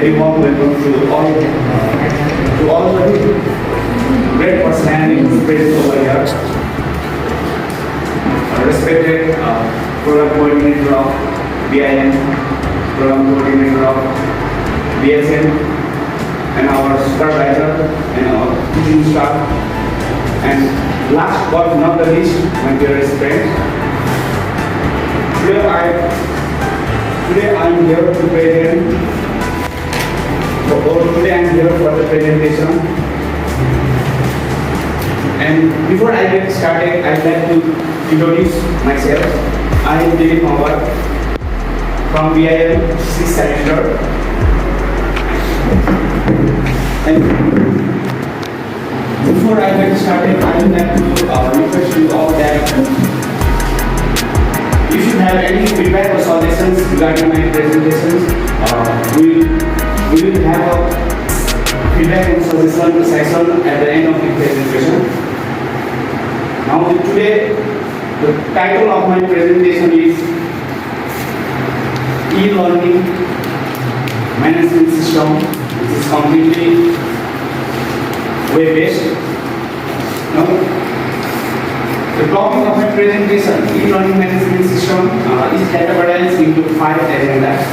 very warm welcome to all the great personalities present over here. Respected program coordinator of BIM, program coordinator of BSN, and our supervisor and our teaching staff, and last but not the least, my dearest friends. Today I am here to present. Today I am here for the presentation. And before I get started, I would like to introduce myself. I am David Mawar from BIM 6th semester. And before I get started, I would like to request you all that if you have any feedback or suggestions regarding my presentations, we will have a feedback and suggestion session at the end of the presentation. Now today, the title of my presentation is E-Learning Management System, which is completely web-based. Now, the topic of my presentation, E-Learning Management System, is categorized into 5 agendas.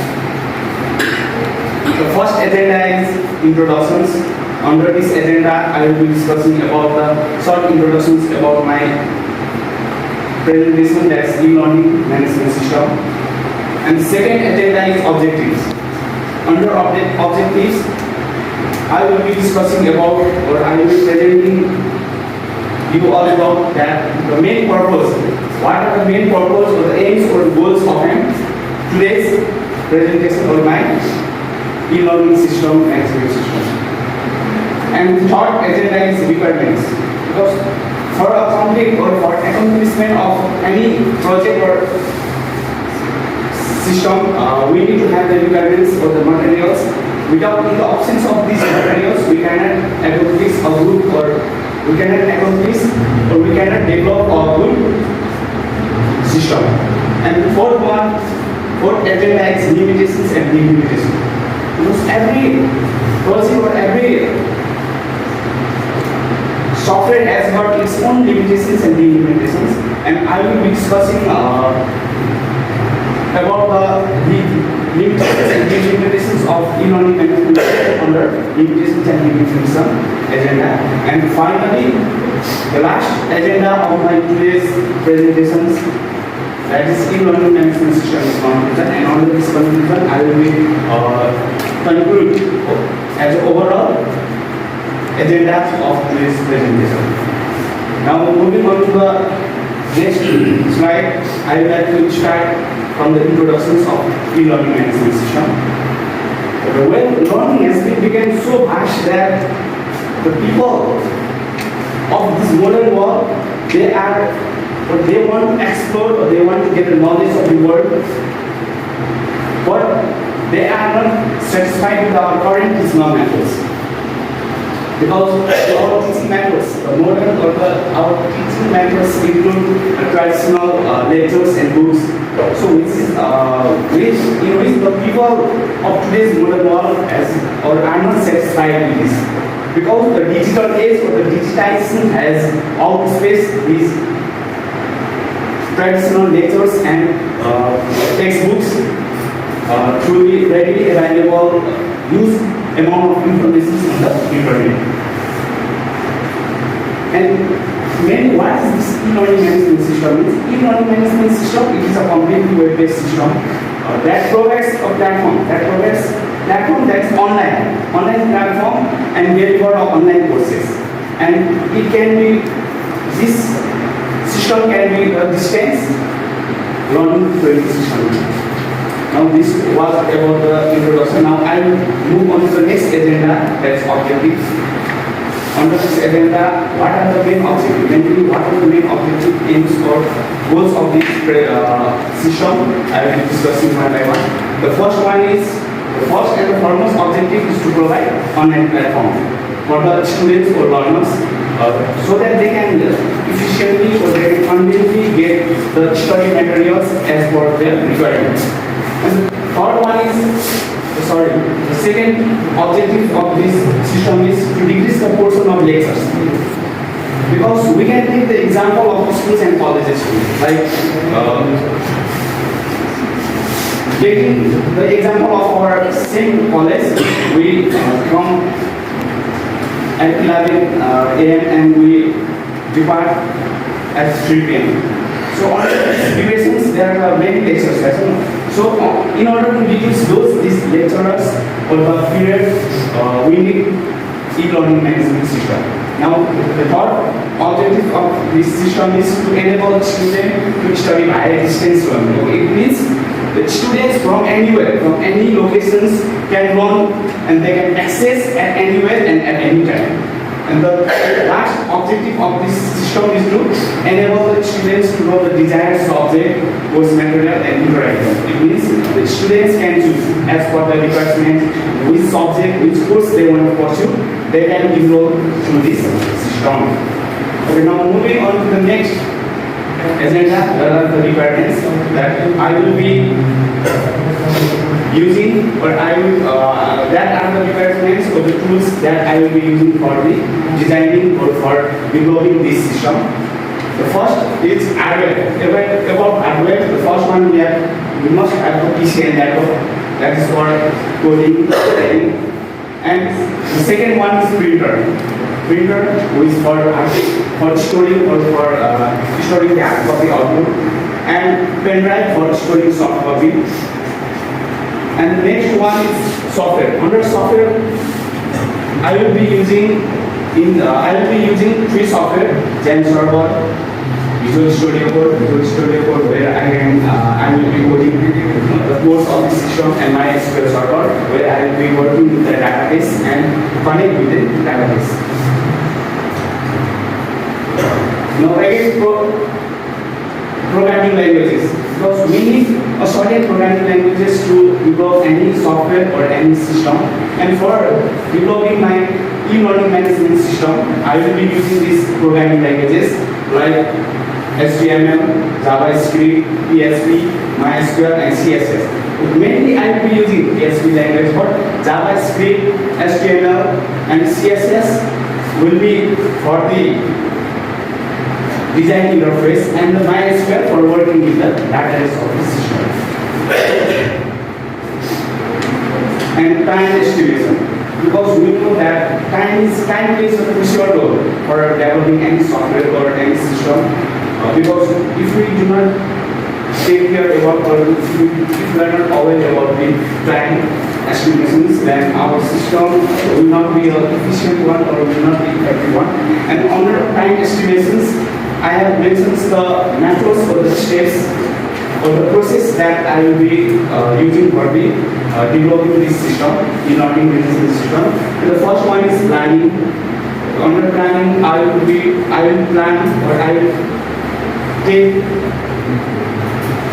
The first agenda is introductions. Under this agenda, I will be discussing about the short introductions about my presentation, that's E-Learning Management System. And the second agenda is objectives. Under objectives, I will be discussing about, or I will be presenting you all about that the main purpose. What are the main purpose or the aims or goals of today's presentation or my e-learning system management system. And the third agenda is requirements. Because for a complete or for accomplishment of any project or system, we need to have the requirements or the materials. Without the absence of these materials, we cannot accomplish a good or we cannot accomplish or we cannot develop a good system. And the fourth agenda is limitations and delimitations. Because every project or every software has got its own limitations and delimitations, and I will be discussing about the limitations and delimitations of e-learning management under limitations and delimitations agenda. And finally, the last agenda of my today's presentations, that is e-learning management system is conclusion, and under this conclusion I will be conclude as an overall agenda of today's presentation. Now moving on to the next slide, I would like to start from the introductions of e-learning management system. When learning has become so vast that the people of this modern world, they want to explore or they want to get the knowledge of the world, but they are not satisfied with our current teaching methods. Because our teaching methods, the modern or our teaching methods include traditional lectures and books. So which the people of today's modern world are not satisfied with this. Because the digital age or the digitization has outspaced these traditional lectures and textbooks through the readily available huge amount of information on the internet. And what is this e-learning management system? E-learning management system, it is a completely web-based system that provides a platform. That's online platform and deliver online courses. And it can be, this system can be a distance learning training system. Now this was about the introduction. Now I will move on to the next agenda, that's objectives. Under this agenda, what are the main objectives? Mainly, what are the main objectives, aims or goals of this system? I will be discussing one by one. The first and the foremost objective is to provide online platform for the students or learners so that they can efficiently or they can conveniently get the study materials as per their requirements. And the third one is sorry, the second objective of this system is to decrease the portion of lectures. Because we can take the example of schools and colleges, like taking the example of our same college, we come at 11 a.m. and we depart at 3 p.m. So on durations, there are many lectures. So in order to reduce these lecturers or the period, we need e-learning management system. Now, the third objective of this system is to enable students to study via distance learning. It means the students from anywhere, from any locations can learn and they can access at anywhere and at any time. And the last objective of this system is to enable the students to know the desired subject, course material and curriculum. It means the students can choose as per the requirement which subject, which course they want to pursue. They can enroll through this system. Okay, now moving on to the next agenda, there are the requirements that I will be using, or that are the requirements or the tools that I will be using for the designing or for developing this system. The first is hardware. About hardware, the first one we must have the PC and laptop. That is for coding, and the second one is printer. Printer, which is for storing or for storing the hard copy output, and pen drive for storing soft copy. And the next one is software. Under software, I will be using three software: Gen Server, Visual Studio Code, where I will be coding the codes of the system, and MySQL Server, where I will be working with the database and connect with the database. Now again, programming languages. Because we need a certain programming languages to develop any software or any system. And for developing my e-learning management system, I will be using these programming languages like HTML, JavaScript, PHP, MySQL, and CSS. Mainly I will be using PHP language, but JavaScript, HTML, and CSS will be for the design interface, and the MySQL for working with the database of the system. And time estimation, because we know that time plays a crucial role for developing any software or any system. Because if we do not take care about, or if we are not aware about the time estimations, then our system will not be an efficient one or will not be effective one. And under time estimations, I have mentioned the methods or the steps or the process that I will be using for the developing this system, e-learning management system. And the first one is planning. Under planning, I will plan, or I will take,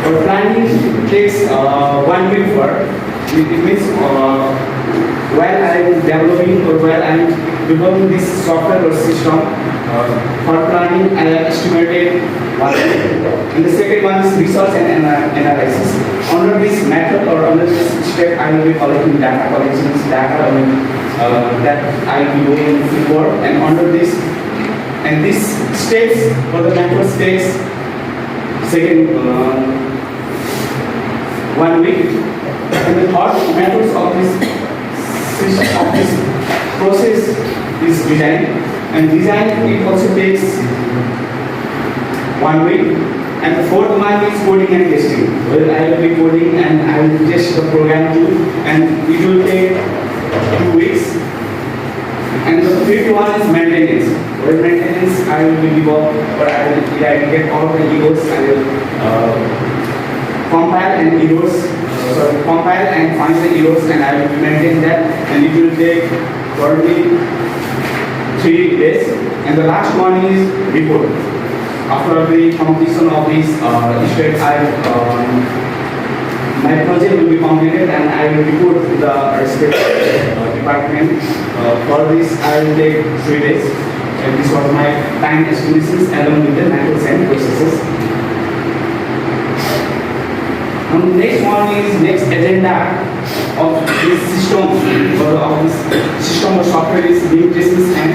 or planning takes 1 week for. It means while I am developing or while I am developing this software or system, for planning, I have estimated 1 week. And the second one is research and analysis. Under this method or under this step, I will be collecting data collections, that I will be doing before. And under this, and this steps or the method takes second 1 week. And the third methods of this process is design. And design, it also takes 1 week. And the fourth one is coding and testing, where I will be coding and I will test the program too, and it will take 2 weeks. And the fifth one is maintenance, where maintenance I will be developed, or I will get all the errors. I will compile and find the errors, and I will maintain that, and it will take probably 3 days. And the last one is report. After the completion of this stage, my project will be completed and I will report to the respective department. For this, I will take 3 days. And this was my time estimations along with the methods and processes. And next one is next agenda of this system or of this system or software is limitations and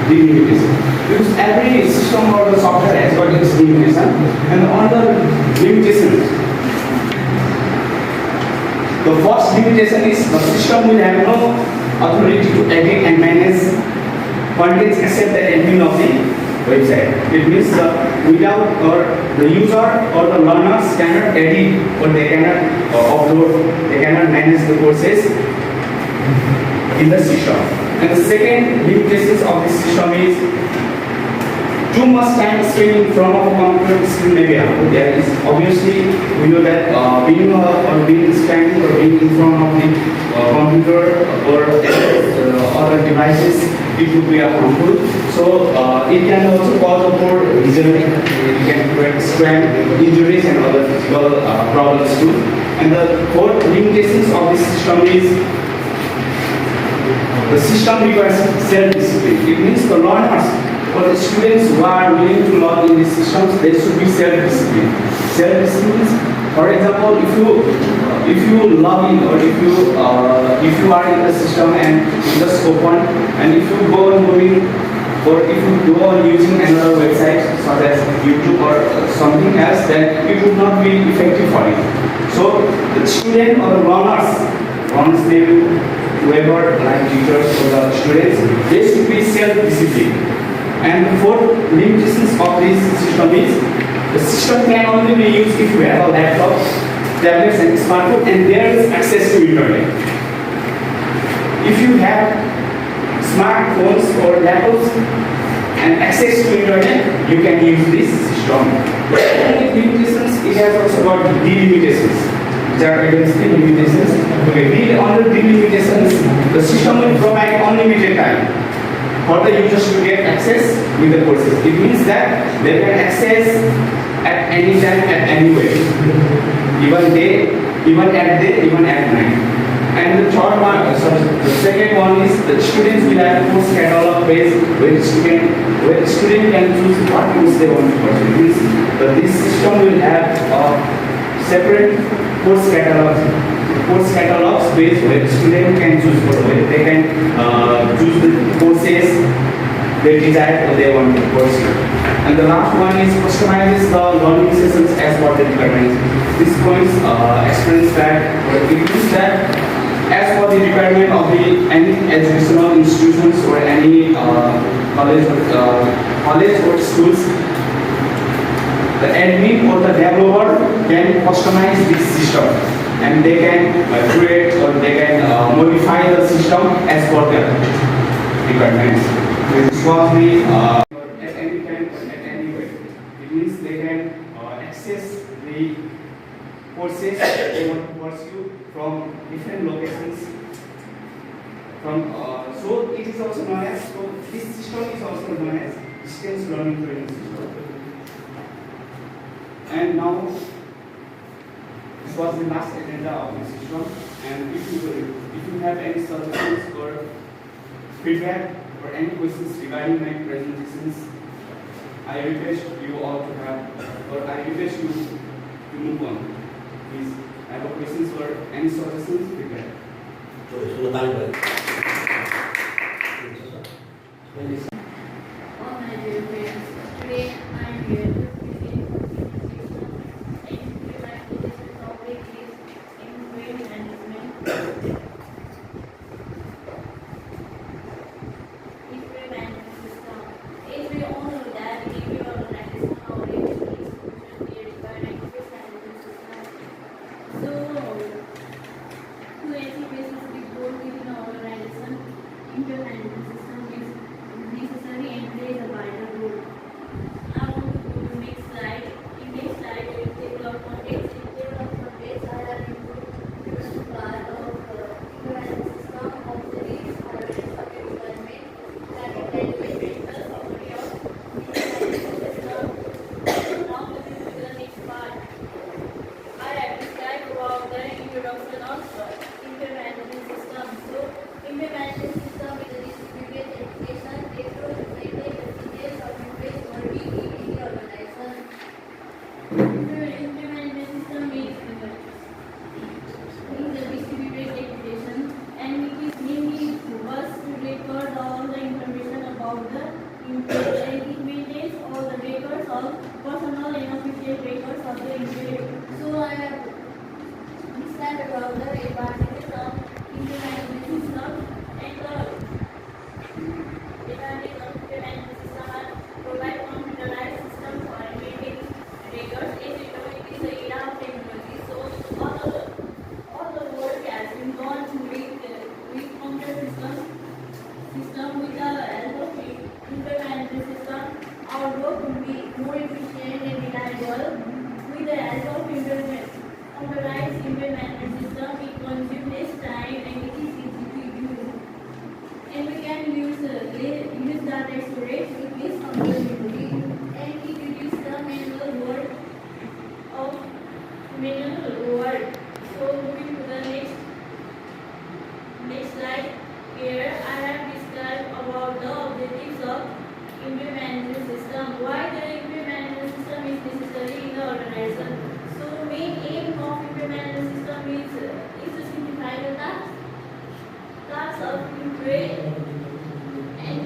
delimitation. Because every system or the software has got its limitation, and on the limitations, the first limitation is the system will have no authority to edit and manage contents except the admin of the website. It means without or the user or the learners cannot edit or they cannot upload, they cannot manage the courses in the system. And the second limitations of the system is too much time spent in front of a computer screen may be happen. There is obviously we know that being standing or being in front of the computer or other devices, it would be harmful. So it can also cause a poor vision. It can create strain, injuries, and other physical problems too. And the fourth limitations of this system is the system requires self-discipline. It means the learners or the students who are willing to learn in these systems, they should be self-disciplined. Self-discipline, for example, if you log in or if you are in the system and you just open, and if you go on moving or if you go on using another website such as YouTube or something else, then it would not be effective for you. So the student or the learners maybe whoever like teachers or the students, they should be self-disciplined. And the fourth limitations of this system is the system can only be used if you have a laptop, tablets and smartphone and there is access to internet. If you have smartphones or laptops and access to internet, you can use this system. But only limitations, it has also got delimitations. There are limitations. Okay, under delimitations, the system will provide unlimited time for the users to get access with the courses. It means that they can access at any time, at anywhere, even day, even at day, even at night. And the third one, the second one is the students will have a course catalog page where the student can choose what course they want to pursue. It means that this system will have a separate course catalogs page where the student can choose for where they can choose the courses they desire or they want to pursue. And the last one is customizes the learning sessions as per the requirements. This points explains that or it means that as per the requirement of any educational institutions or any college or schools, the admin or the developer can customize this system and they can create or they can modify the system as per their requirements. This was the at any time or at any way. It means they can access the courses they want to pursue from different locations. So it is also known as, so this system is also known as distance learning training system. And now this was the last agenda of the system. And if you have any suggestions or feedback or any questions regarding my presentations, I request you all to have, or I request you to move on. Please, have a questions or any suggestions, feedback. All my dear friends, today I am here to present and my topic is inventory management. Inventory management system. As we all know that in every organization or every institution we require an inventory management system. So to achieve basically goal within our organization, inventory management system is necessary and plays a vital role. I want to go to next slide. In next slide, we will take a context. In table of context, I have included part of management system of the risk awareness of the requirement that evaluate mental property of management system. Now moving to the next part. I have described about the introduction of management system. So, management system is a distributed education that represents the details of interest or weak in the organization. Management system means accelerates increase accountability and it reduces the manual work. So moving to the next slide. Here I have described about the objectives of inventory management system. Why the inventory management system is necessary in the organization. So main aim of inventory management system is to simplify the tasks of inventory and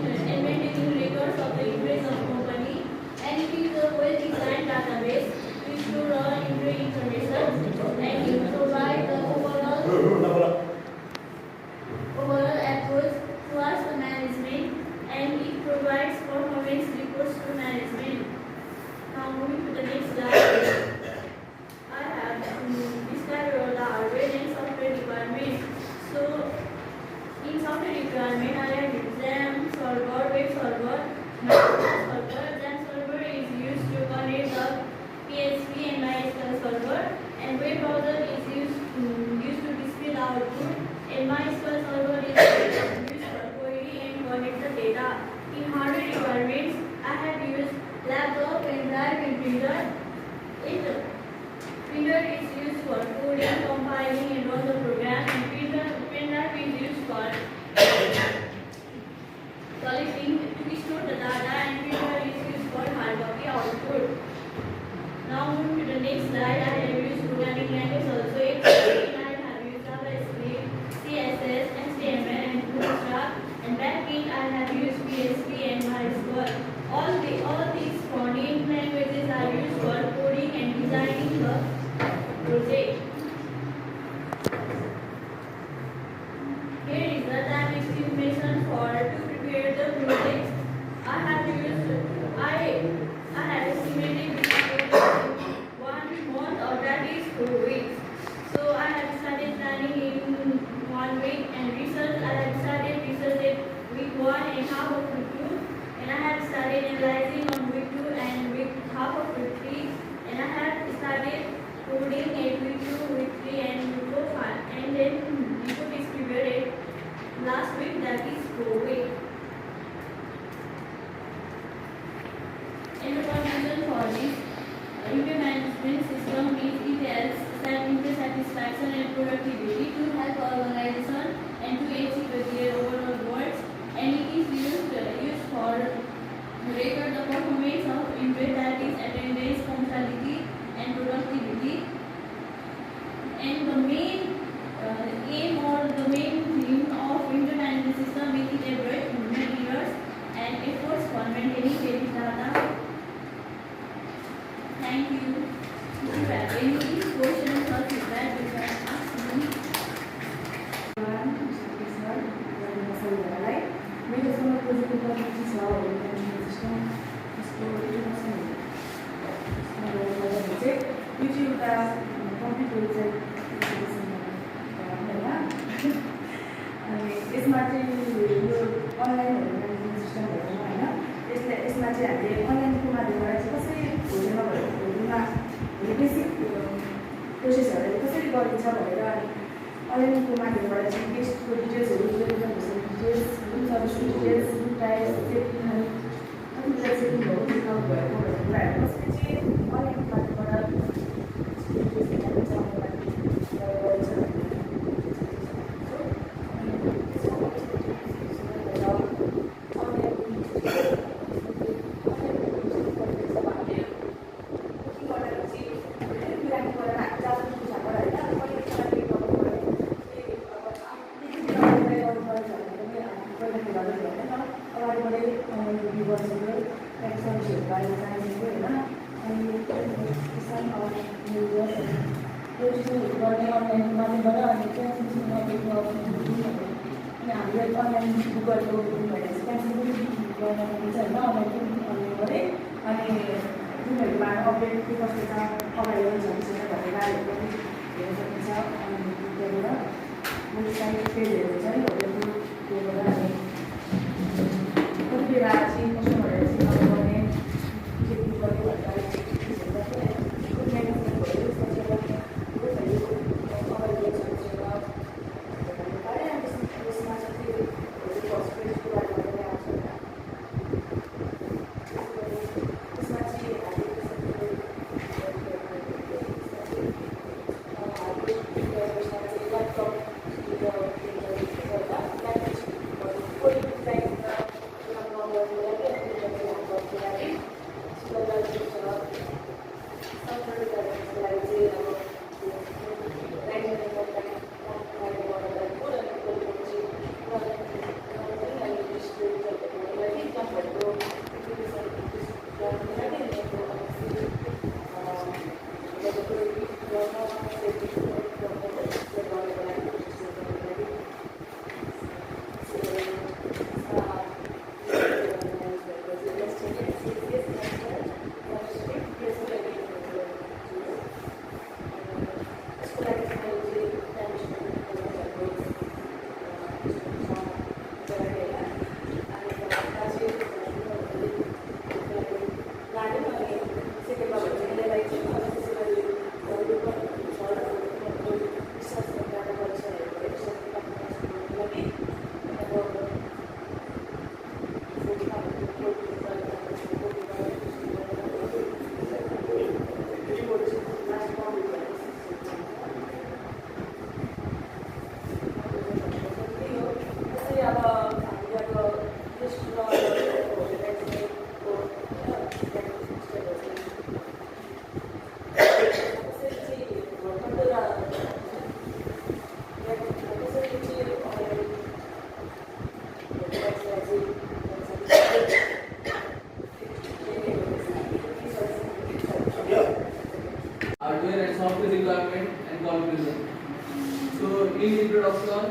maintaining records of the inventories of company, and it is a well-designed database to store inventory information and it provide the overall approach towards the management, and it provides performance reports to management. Now moving to the next slide, I have described all the hardware and software requirements. So in software requirement, I have exam server, web server, Microsoft server. Exam server is used to connect the PHP and MySQL server, and web browser is used to display the output, and MySQL server is used for query and connect the data. In hardware requirements, I have used laptop, pen drive, and printer. Printer is used for coding, compiling, and run the program, and pen drive is used for collecting to store the data, and printer is used for hard copy output. Now moving to the next slide, I have used programming language also. I have used JavaScript, CSS, HTML, and Bootstrap, and backend I have used PHP and MySQL. All these front-end languages are used for coding and designing the project. Here is the time estimation to prepare the project. I have estimated this project in 1 month, or that is 4 weeks. So I have started planning in 1 week, and research I have started research at week 1 and half of week 2, and I have started analyzing on week 2 and week half of week 3, and I have started coding at week 2, week 3, and week 4, and then report is prepared last week, that is 4 weeks. And the conclusion for this inventory management system is it helps inventory satisfaction and productivity to help organization and to achieve their overall goals, and it is used for record the performance of inventory, that is attendance, punctuality, and productivity. And the main aim or the main theme of inventory management system is it avoid human errors and efforts for maintaining credit data. Thank you. If you have any questions or feedback, you can ask me. मेरो समय प्रोजेक्टको प्रकृति छ system त्यसको introduction चाहिँ यो चाहिँ एउटा complete website होइन, अनि यसमा चाहिँ यो अनलाइनहरू म्यानेजमेन्ट सिस्टम भएन होइन, यसमा चाहिँ हामीले अनलाइनको माध्यमबाट चाहिँ कसरी भोलिमा बेसिक प्रोसेसहरू कसरी गरिन्छ भनेर, अनि अनलाइनको माध्यमबाट चाहिँ टेस्टको डिटेल्सहरू, details, service details, price, safety, अनि कति बेला सेफ्टी भएको डिस्काउन्ट भएको कुराहरू कसरी चाहिँ अनलाइनको माध्यमबाट अपडेट के कस्तो छ अगाडि भनिसकेर भनेर हेर्न सक्नुहुन्छ। अनि त्यहाँबाट वेबसाइट पेजहरू चाहिँ होटेलको त्योबाट हामी कति बेला चाहिँ कस्तो भनेर चाहिँ अब गर्ने के गर्यो भनेर Hardware and software requirement and conclusion. So, in introduction,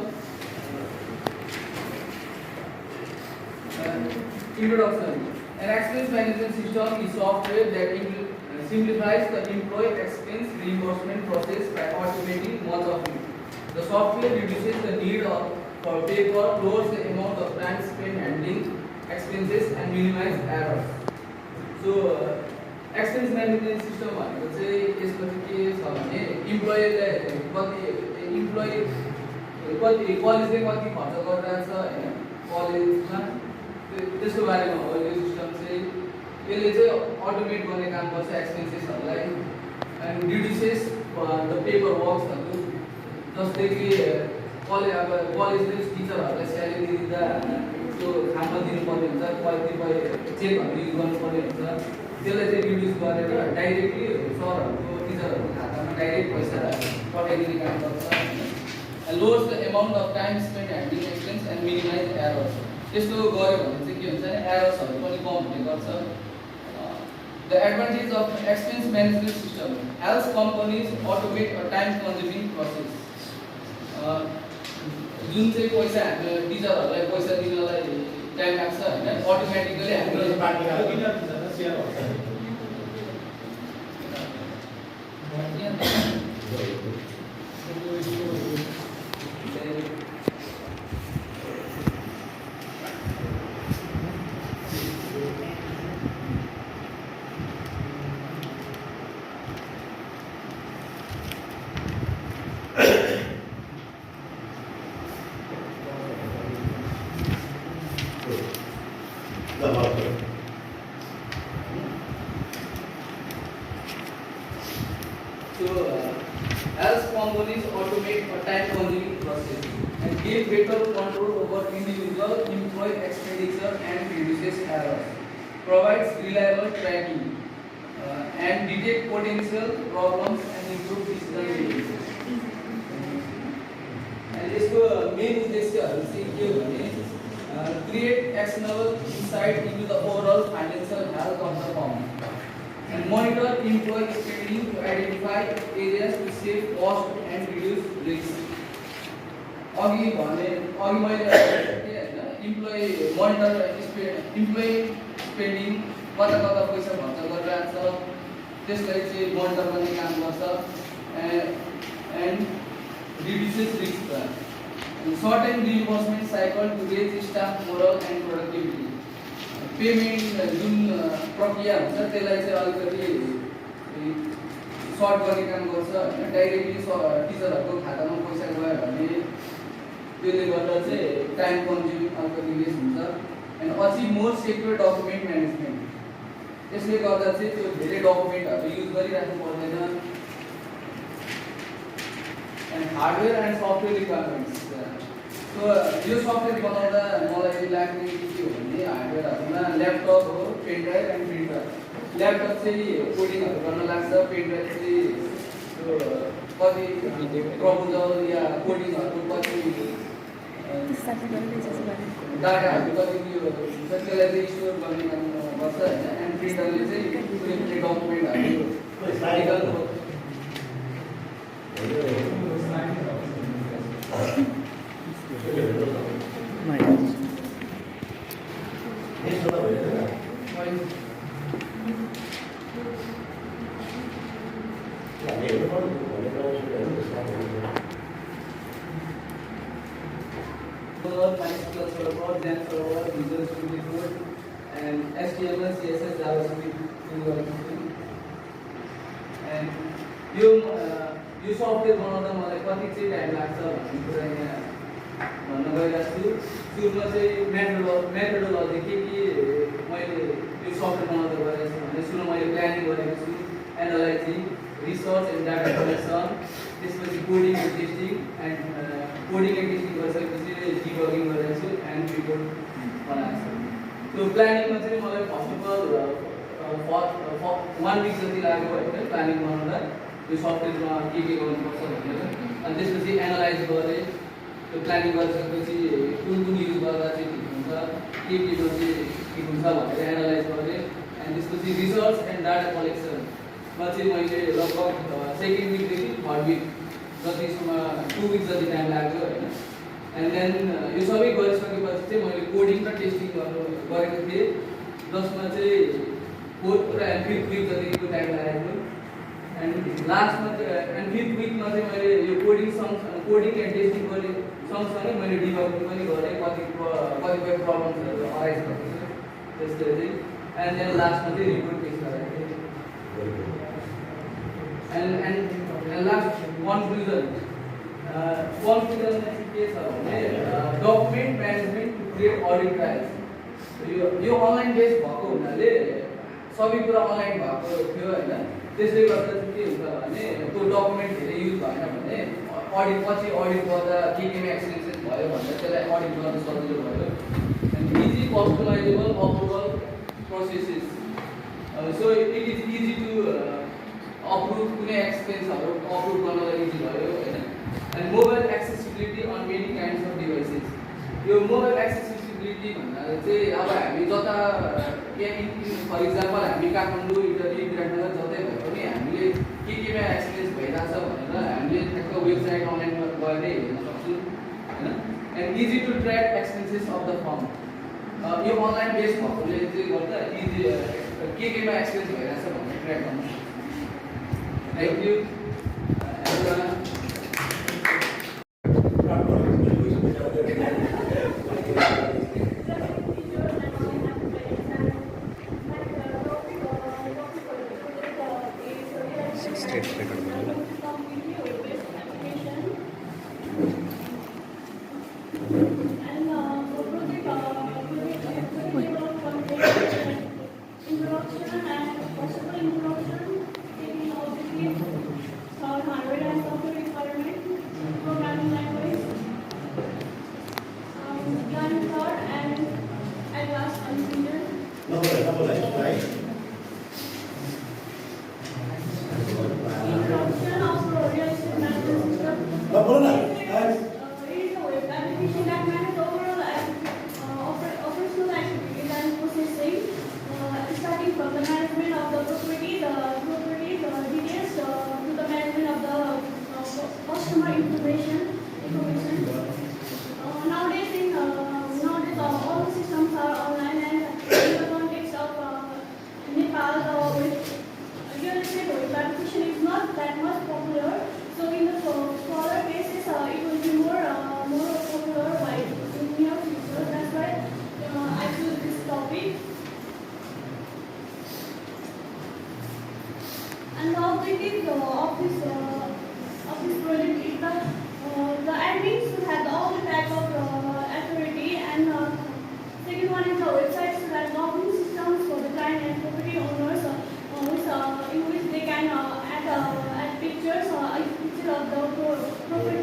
an expense management system is software that simplifies the employee expense reimbursement process by automating much of it. The software reduces the need for paper, lowers the amount of time spent handling expenses, and minimizes errors. So, expense management system भनेको चाहिँ यसको चाहिँ के छ भने इम्प्लोइजले कति कलेजले कति खर्च गरिरहेछ हैन कलेजमा त्यसको बारेमा हो यो सिस्टम चाहिँ यसले चाहिँ अटोमेट गर्ने काम गर्छ एक्सपेन्सेसहरुलाई एन्ड रिड्युसेस द पेपर वर्क्सहरु जस्तै कि कलेजले टिचरहरुलाई स्यालेरी दिँदा त्यो खाना दिनुपर्ने हुन्छ कतिपय चेकहरु युज गर्नुपर्ने हुन्छ त्यसलाई चाहिँ रिड्युस गरेर डाइरेक्टली सरहरुको टिचरहरुको खातामा डाइरेक्ट पैसा पठाइदिने काम गर्छ lowers the amount of time spend handling expense and minimise errors त्यस्तो गर्यो भने चाहिँ के हुन्छ भने एरर्सहरु पनि कम हुने गर्छ the advantage of expense management system helps companies automate a time consuming process जुन चाहिँ पैसा हाम्रो टिचरहरुलाई पैसा दिनलाई टाइम लाग्छ हैन अटोमेटिकली हाम्रो as companies automate a time-consuming process and give better control over individual employee expenditure and reduces errors, provides reliable tracking and detect potential problems and improve decision making. And यसको main उद्देश्यहरु चाहिँ के हो भने create actionable insight into the overall financial health of the firm. And monitor employee spending to identify areas to save cost and reduce risk. अघि मैले employee monitor employee spending कता कता पैसा खर्च गरिरहेको छ त्यसलाई चाहिँ मोनिटर गर्ने काम गर्छ and reduces risk certain reimbursement cycle to raise staff morale and productivity payment जुन प्रक्रिया हुन्छ त्यसलाई चाहिँ अलिकति सर्ट गर्ने काम गर्छ हैन डाइरेक्टली टिचरहरुको खातामा पैसा गयो भने त्यसले गर्दा चाहिँ टाइम कन्ज्युमिङ अलिकति लेस हुन्छ एन्ड अचिभ मोर सेक्युर डकुमेन्ट म्यानेजमेन्ट यसले गर्दा चाहिँ त्यो धेरै डकुमेन्टहरु युज गरिराख्नु पर्दैन and hardware and software requirements. So यो सफ्टवेयर बनाउँदा मलाई लाग्ने के हो भने हार्डवेयरमा ल्यापटप हो, pen drive and printer. Laptop चाहिँ कोडिङहरू गर्न लाग्छ, पेन ड्राइभ चाहिँ त्यो कति प्रपोजल या कोडिङहरू कति डाटाहरू कति त्यो हुन्छ त्यसलाई चाहिँ स्टोर गर्ने काम गर्छ होइन। एन्ड प्रिन्टरले चाहिँ कुनै डकुमेन्टहरू निकाल्नु MySQL Server, Zen Server, Visual Studio Code, and HTML, CSS, JavaScript, and yo software बनाउँदा मलाई कति चाहिँ टाइम लाग्छ भन्ने कुरा यहाँ भन्न गइरहेको छु। सुरुमा चाहिँ मेथोडोलोजी के मैले यो सफ्टवेयर बनाउँदा गरेको छु भने सुरुमा मैले प्लानिङ गरेको छु, analysing, research and data collection, त्यसपछि coding and testing and coding and testing गरिसकेपछि डिबगिङ गरेको छु एन्ड रिपोर्ट बनाएको छु। त्यो प्लानिङमा चाहिँ मलाई फर्स्ट अफ अल 1 विक जति लाग्यो होइन प्लानिङ बनाउँदा, त्यो सफ्टवेयरमा के गर्नुपर्छ भनेर। अनि त्यसपछि एनालाइज गरेँ, त्यो प्लानिङ गरिसकेपछि कुन युज गर्दा चाहिँ ठिक हुन्छ, केमा चाहिँ ठिक हुन्छ भनेर एनालाइज गरेँ। अनि त्यसपछि रिसर्च एन्ड डाटा कलेक्सनमा चाहिँ मैले लगभग सेकेन्ड विकदेखि थर्ड विक जतिसम्म 2 विक जति टाइम लाग्यो होइन। एन्ड देन यो सबै गरिसकेपछि चाहिँ मैले कोडिङ र टेस्टिङ गरेको थिएँ, जसमा चाहिँ 4th र 5th विक जतिको टाइम लागेको। एन्ड लास्टमा एन्ड 5th विकमा चाहिँ मैले यो कोडिङ एन्ड टेस्टिङ गरेँ, सँगसँगै मैले डिबगिङ पनि गरेँ, कतिपय प्रब्लम्सहरू अराइज भएको थियो त्यसले चाहिँ। एन्ड देन लास्टमा चाहिँ रिपोर्ट पेश गरेको थिएँ। एन्ड लास्ट कन्क्लुजनमा चाहिँ के छ भने document management to create audit trials. यो अनलाइन बेस भएको हुनाले सबै कुरा अनलाइन भएको थियो होइन। त्यसले गर्दा चाहिँ के हुन्छ भने त्यो डकुमेन्ट धेरै युज भएन भने पछि अडिट गर्दा केमा एक्सपेन्सेस भयो भनेर त्यसलाई अडिट गर्न सजिलो भयो। And easy customisable approval processes, so it is easy to approve, कुनै एक्सपेन्सहरू अप्रुभ गर्नलाई इजी भयो होइन। And mobile accessibility on many kinds of devices. यो मोबाइल एक्सेसिबिलिटी भन्नाले चाहिँ अब हामी जता फर इक्जाम्पल हामी काठमाडौँ, इटली, विराटनगर जतै भए पनि हामीले केमा एक्सपिरियन्स भइरहेछ भनेर हामीले ठ्याक्क वेबसाइट अनलाइनमा गएर हेर्न सक्छौँ होइन। And easy to track expenses of the firm. यो अनलाइन बेस भएकोले चाहिँ गर्दा इजी केमा एक्सपिरियन्स भइरहेछ भनेर ट्र्याक गर्नु। Thank you. And the objective of this project is that the admin should have all the type of authority, and second one is the website should have login systems for the client and property owners, in which they can add pictures, a picture of the property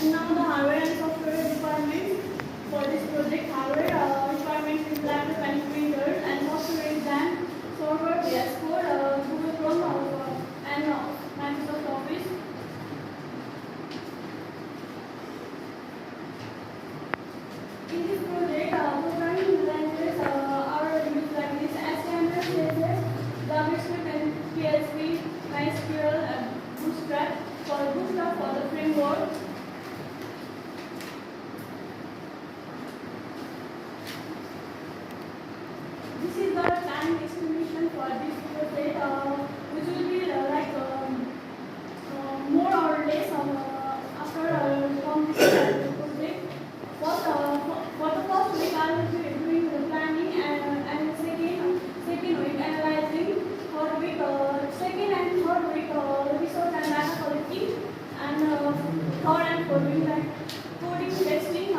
And now the hardware and software requirements for this project. Hardware requirements is laptop and printers, and software is RAM, server, VS Code, Google Chrome, and Microsoft Office. In this project, programming languages are used like this: HTML, CSS, JavaScript, and PHP, MySQL, and Bootstrap for the framework. This is the time estimation for this project, which will be more or less after completion of the project. For the first week, I will be doing the planning, and the second week analyzing. Second and third week research and data collecting, and third and fourth week like coding testing,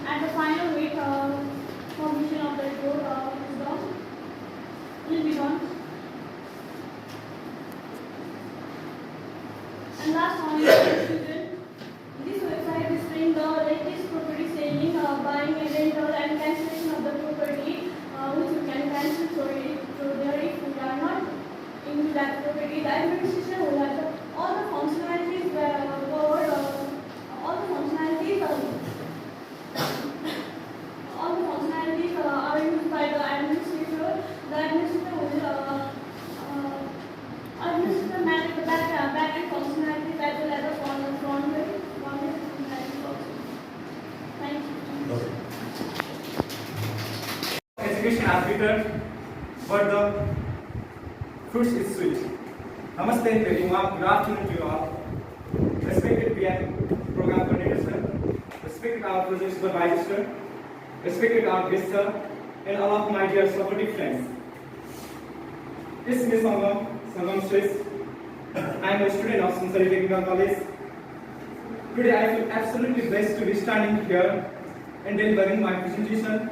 and the final week completion of the report will be done. And last one is conclusion. This website is displaying the latest property selling, buying, and rental, and cancellation of the property, which you can cancel through there if you are not into that property. The administration will have all the functionalities covered, all the functionalities are used by the administrator. The administrator will manage the back-end functionalities as well as the front-end functionalities also. Thank you. Education has written, but the fruit is sweet. Namaste everyone, good afternoon to you all. Respected PM program coordinator, respected our project supervisor, respected our guest sir, and all of my dear supportive friends. This is Sangam Swiss. I am a student of Sunsari Technical College. Today I feel absolutely blessed to be standing here and delivering my presentation.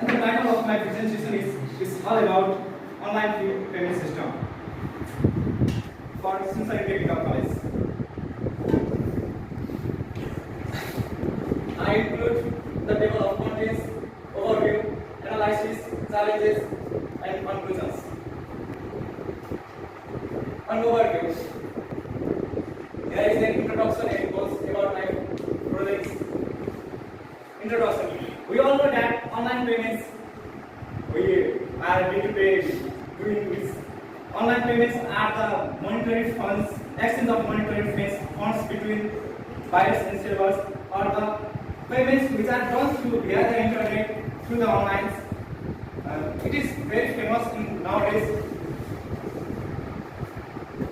And the title of my presentation is all about online fee payment system for Sunsari Technical College. I include the table of contents, overview, analysis, challenges, and conclusions. An overview. There is an introduction and goes about my project's introduction. We all know that online payments we are being paid doing this. Online payments are the monetary funds, exchange of monetary funds between buyers and sellers, or the payments which are done through via the internet, through the online. It is very famous nowadays.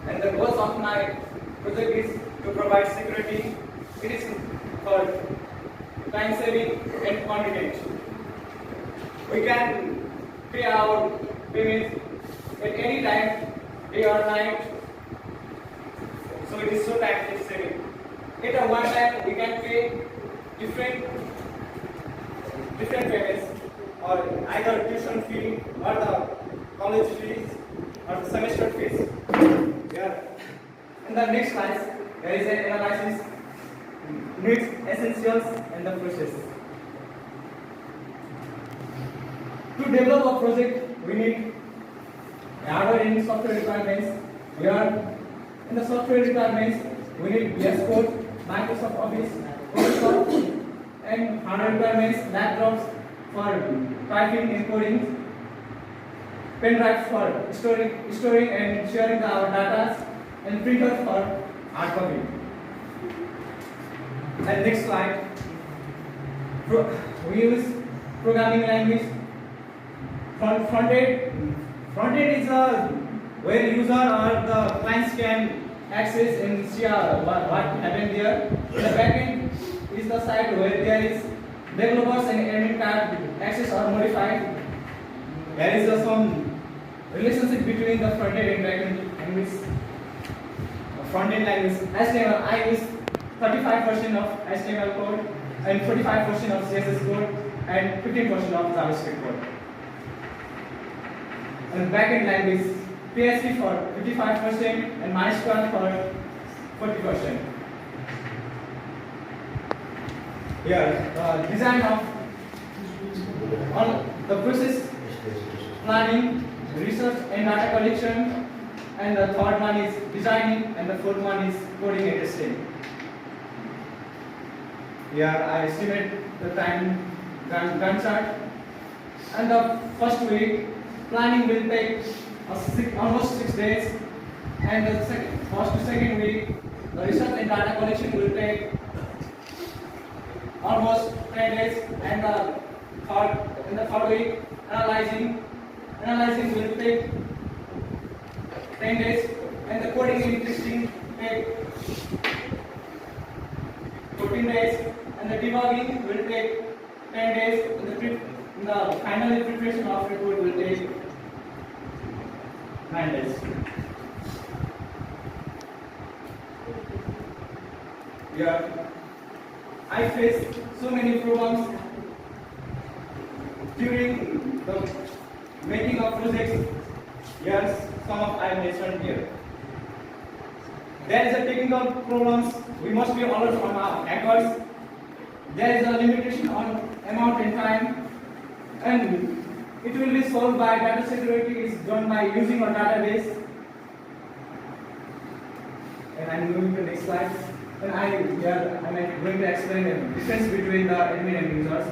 And the goals of my project is to provide security. It is for time saving and convenient. We can pay our payments at any time, day or night. So it is so time saving. At a one time we can pay different payments, or either tuition fee, or the college fees, or the semester fees. Yeah. In the next slides, there is an analysis, needs, essentials, and the process. To develop a project, we need hardware and software requirements. We are in the software requirements. We need VS Code, Microsoft Office, Photoshop, and hardware requirements: laptops for typing and coding, pen drives for storing and sharing our data, and printers for hard copy. And next slide. We use programming language. Front-end is where user or the clients can access and see what happened there. The back-end is the side where there is developers and admin can access or modify. There is some relationship between the front-end and back-end language. Front-end language, HTML, I use 35% of HTML code and 45% of CSS code and 15% of JavaScript code. And backend language, PHP for 55% and MySQL for 40%. Here, design of on the process planning, research and data collection, and the third one is designing, and the fourth one is coding and testing. Here I estimate the time Gantt chart, and the first week planning will take almost 6 days, and the first to second week the research and data collection will take almost 10 days, and the third week analyzing will take 10 days, and the coding and testing take 14 days, and the debugging will take 10 days, and the final preparation of report will take 9 days. Yeah, I faced so many problems during the making of projects. Yes, some of I mentioned here. There is a technical problems. We must be alert on our efforts. There is a limitation on amount and time, and it will be solved by data security is done by using a database. And I'm moving to the next slide. And I'm going to explain the difference between the admin and users.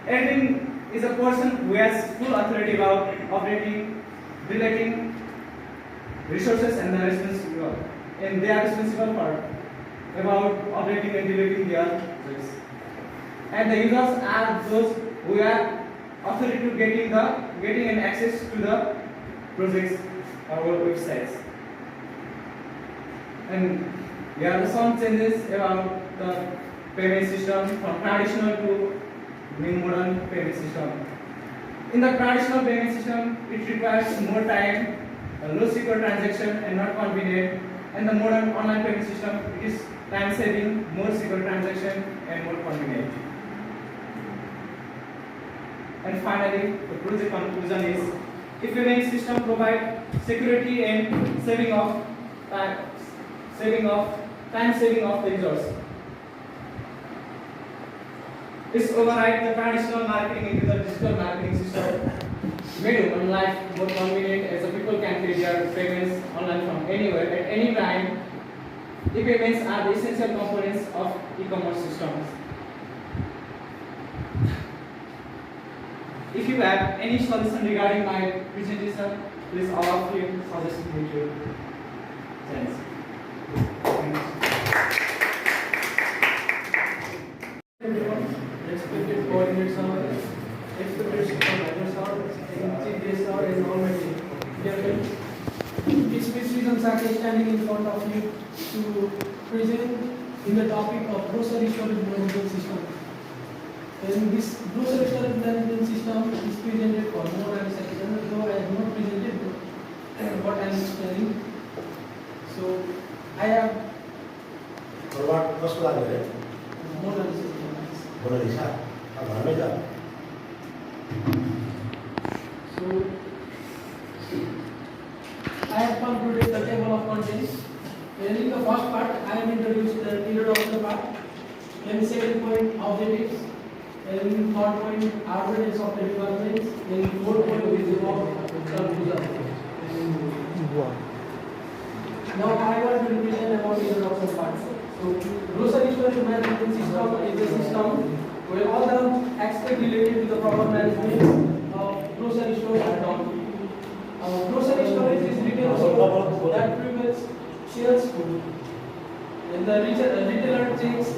Admin is a person who has full authority about operating, deleting resources, and they are responsible for about operating and deleting their projects. And the users are those who have authority to getting an access to the projects or websites. And there are some changes about the payment system from traditional to new modern payment system. In the traditional payment system, it requires more time, low secure transaction, and not convenient. And the modern online payment system, it is time saving, more secure transaction, and more convenient. And finally, the project conclusion is: if payment system provide security and saving of time saving of the users, it's override the traditional marketing into the digital marketing system, made human life more convenient as the people can pay their payments online from anywhere at any time. E-payments are the essential components of e-commerce systems. If you have any solution regarding my presentation, please all of you suggest me to. Thanks. Respected coordinates are expected supervisors are chief guests are and all my team. This reasons are standing in front of you to present in the topic of grocery storage management system. And this grocery storage management system is presented for more than a second, though I have not presented what I am explaining. So I have कसको लागि रे more than a second. बोल्न दिशा अब घरमै जा So I have concluded the table of contents. And in the first part, I have introduced the introduction part, then second point objectives, and third point hardware and software requirements, and fourth point is about conclusion. Now I want to present about the introduction part. So grocery storage management system is a system where all the aspects related to the proper management of grocery stores are done. Grocery storage is retail store that prevents sales food. And the retailer checks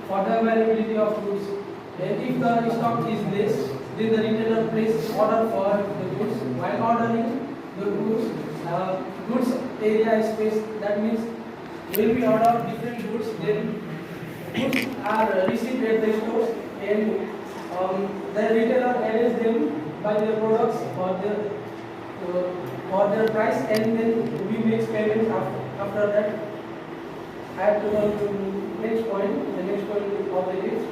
for the availability of goods. And if the stock is less, then the retailer places order for the goods. While ordering the goods, goods area is space. That means when we order different goods, then goods are received at the stores, and the retailer arranges them by their products for their price, and then we make payments after that. I have to go to next point. The next point is objectives.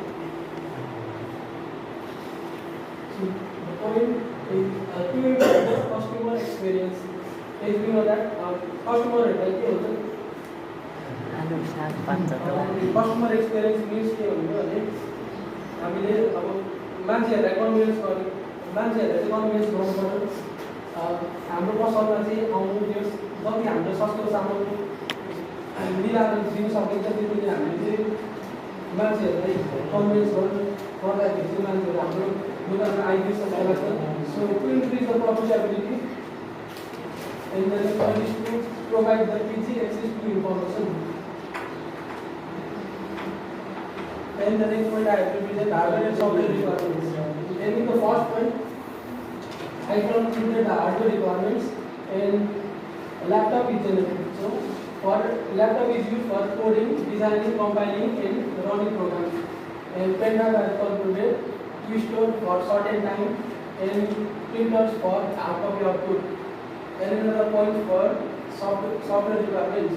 So the point is to improve the customer experience. As we know that customer customer experience mince के भन्यो भने हामीले अब मान्छेहरूलाई convince गर्नु, मान्छेहरूलाई चाहिँ convince गर्नु पर्यो। हाम्रो पसलमा चाहिँ आउनु दियोस्, जति हामीले सस्तो सामान मिलाएर दिनु सकिन्छ त्यति चाहिँ हामीले चाहिँ मान्छेहरूलाई कन्भिन्स गर्दाखेरि चाहिँ मान्छेहरू हाम्रो दोकानमा आइदिन्छ जस्तो लाग्छ। So to increase the profitability and the point is to provide the easy access to information. And the next point I have to present hardware and software requirements. And in the first point, I concluded the hardware requirements and laptop is generated. So, for laptop is used for coding, designing, compiling, and running programs. And pen drive I have concluded to store for certain time and printers for hard copy output. And another point for software requirements.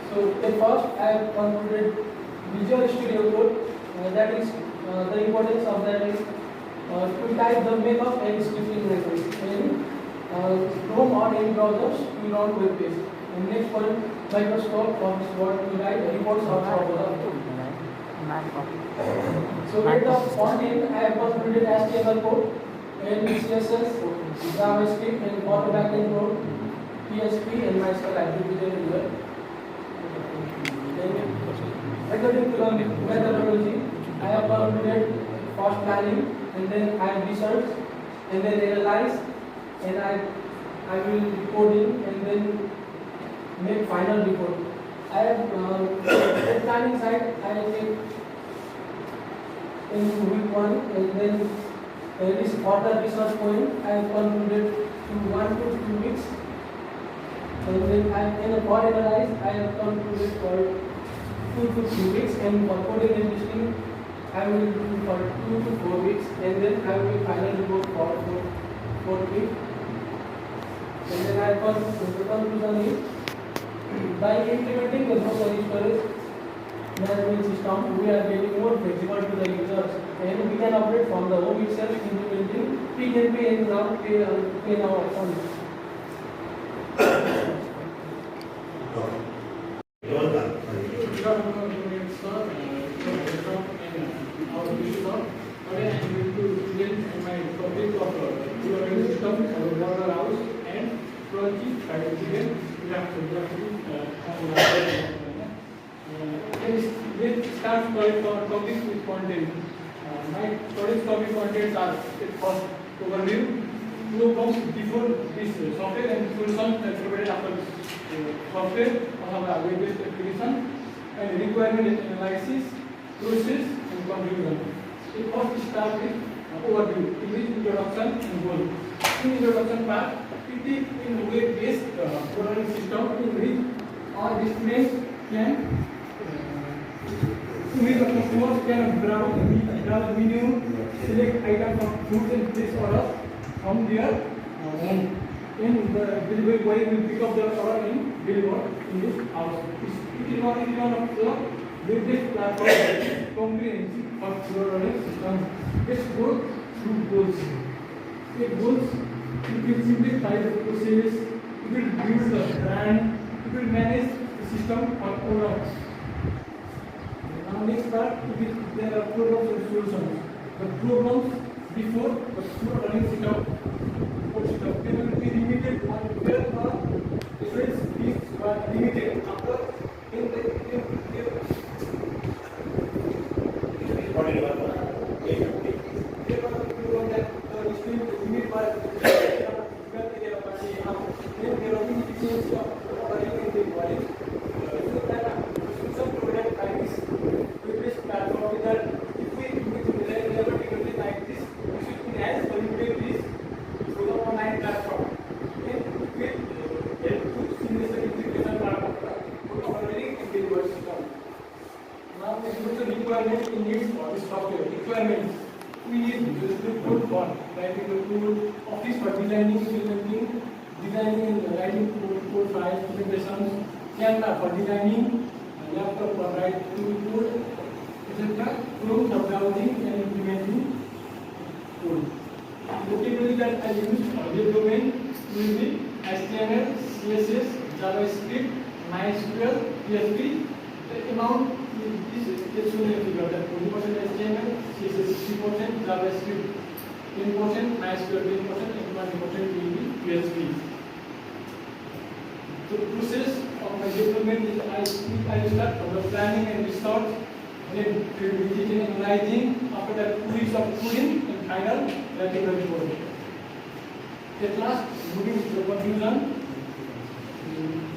So at first I have concluded Visual Studio Code. That is the importance of that is to type the makeup and scripting language. And Chrome or any browsers to run web page. And next point, Microsoft Office Word to write reports or software. So at the front end I have concluded HTML code and CSS, JavaScript and for backend code, PHP and MySQL attributed in there. According to the methodology, I have concluded first planning and then I have research and then analyze and I will coding and then make final report. I have at planning side I take in week 1 and then this further research point I have concluded to 1 to 2 weeks and then for analyze I have concluded for 2 to 3 weeks and for coding and testing I will do for 2 to 4 weeks and then I will final report for 4 weeks and then I have conclusion is by implementing the grocery storage management system we are getting more flexible to the users and we can operate from the home itself implementing pick and pay and now pay now options. Let's start for topics with content. My today's topic contents are first overview, two comes before this software and solutions that provided after this software of our web-based application and requirement analysis, process and conclusion. We first start with overview, in which introduction and goal. In introduction part, it is in web-based programming system in which all displays can with the customers can browse menu, select items of goods and place orders from their home. And the delivery boy will pick up the order and deliver in this house. It is one of the web-based platform comprehensive for programming systems. Let's go through goals. Okay, goals, it will simplify the process, it will build the brand, it will manage the system on overall. Now next part, there are problems and solutions. The problems before the running system, they will be limited on where the difference is limited. After in the requirement in needs for this software. Requirements. We need the code for writing the code, office for designing, implementing, designing and writing code files, presentations, camera for designing, laptop for writing code, etc. Chrome for browsing and implementing code. The technology that I use for the domain will be HTML, CSS, JavaScript, MySQL, PHP. The amount is shown in the figure that 40% HTML, CSS 60%, JavaScript 10%, MySQL 10%, and 20% will be PHP. The process of my development is I start from the planning and research, then creating and analyzing, after that 2 weeks of coding, and final writing the report. At last, moving to the conclusion.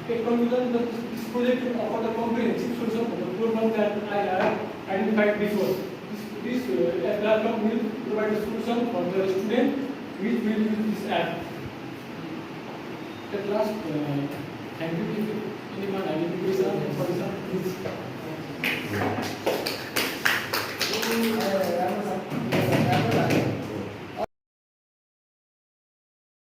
A conclusion that this project will offer the comprehensive solution for the problem that I have identified before. This platform will provide a solution for the student which will use this app. At last, thank you. If anyone has any question, please.